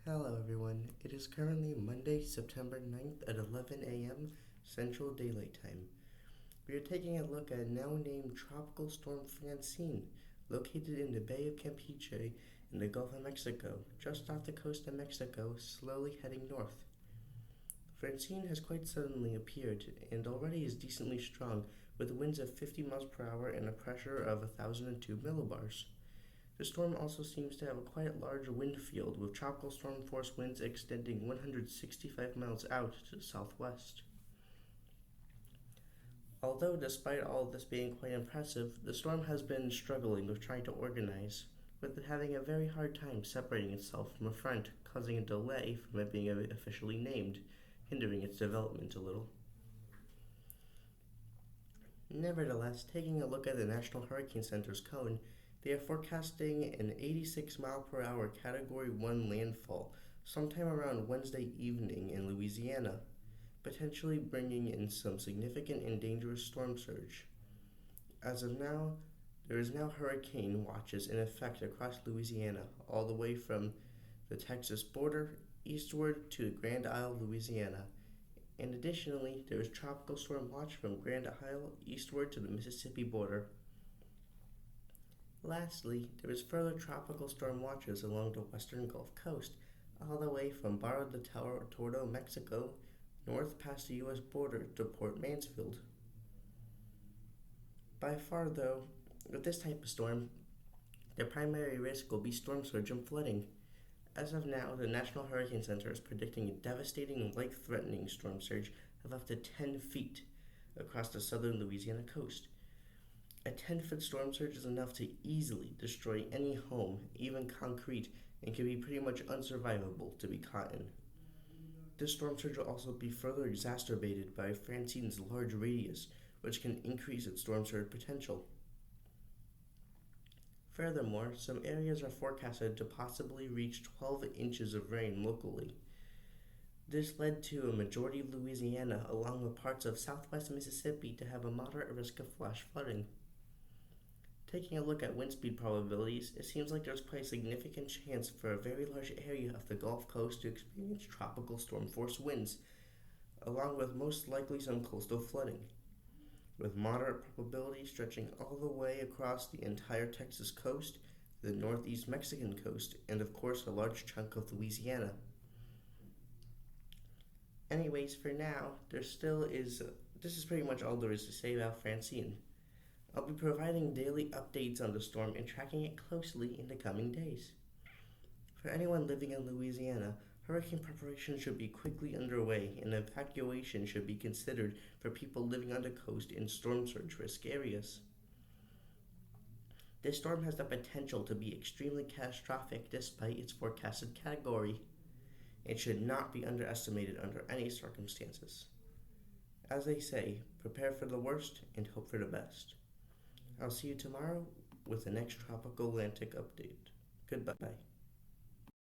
Hello everyone, it is currently Monday, September 9th at 11 a.m. Central Daylight Time. We are taking a look at a now named Tropical Storm Francine, located in the Bay of Campeche in the Gulf of Mexico, just off the coast of Mexico, slowly heading north. Francine has quite suddenly appeared and already is decently strong, with winds of 50 miles per hour and a pressure of 1,002 millibars. The storm also seems to have a quite large wind field, with tropical storm force winds extending 165 miles out to the southwest. Although, despite all of this being quite impressive, the storm has been struggling with trying to organize, with it having a very hard time separating itself from a front, causing a delay from it being officially named, hindering its development a little. Nevertheless, taking a look at the National Hurricane Center's cone, they are forecasting an 86 mile per hour Category 1 landfall sometime around Wednesday evening in Louisiana, potentially bringing in some significant and dangerous storm surge. As of now, there is now hurricane watches in effect across Louisiana, all the way from the Texas border eastward to Grand Isle, Louisiana. And additionally, there is tropical storm watch from Grand Isle eastward to the Mississippi border. Lastly, there is further tropical storm watches along the western Gulf Coast, all the way from Barra de Toro, Mexico, north past the U.S. border to Port Mansfield. By far, though, with this type of storm, the primary risk will be storm surge and flooding. As of now, the National Hurricane Center is predicting a devastating, life-threatening storm surge of up to 10 feet across the southern Louisiana coast. A 10-foot storm surge is enough to easily destroy any home, even concrete, and can be pretty much unsurvivable to be caught in. This storm surge will also be further exacerbated by Francine's large radius, which can increase its storm surge potential. Furthermore, some areas are forecasted to possibly reach 12 inches of rain locally. This led to a majority of Louisiana, along with parts of southwest Mississippi, to have a moderate risk of flash flooding. Taking a look at wind speed probabilities, it seems like there's quite a significant chance for a very large area of the Gulf Coast to experience tropical storm force winds, along with most likely some coastal flooding, with moderate probability stretching all the way across the entire Texas coast, the northeast Mexican coast, and of course a large chunk of Louisiana. Anyways, for now, this is pretty much all there is to say about Francine. I'll be providing daily updates on the storm and tracking it closely in the coming days. For anyone living in Louisiana, hurricane preparation should be quickly underway and evacuation should be considered for people living on the coast in storm surge risk areas. This storm has the potential to be extremely catastrophic despite its forecasted category. It should not be underestimated under any circumstances. As they say, prepare for the worst and hope for the best. I'll see you tomorrow with the next Tropical Atlantic update. Goodbye.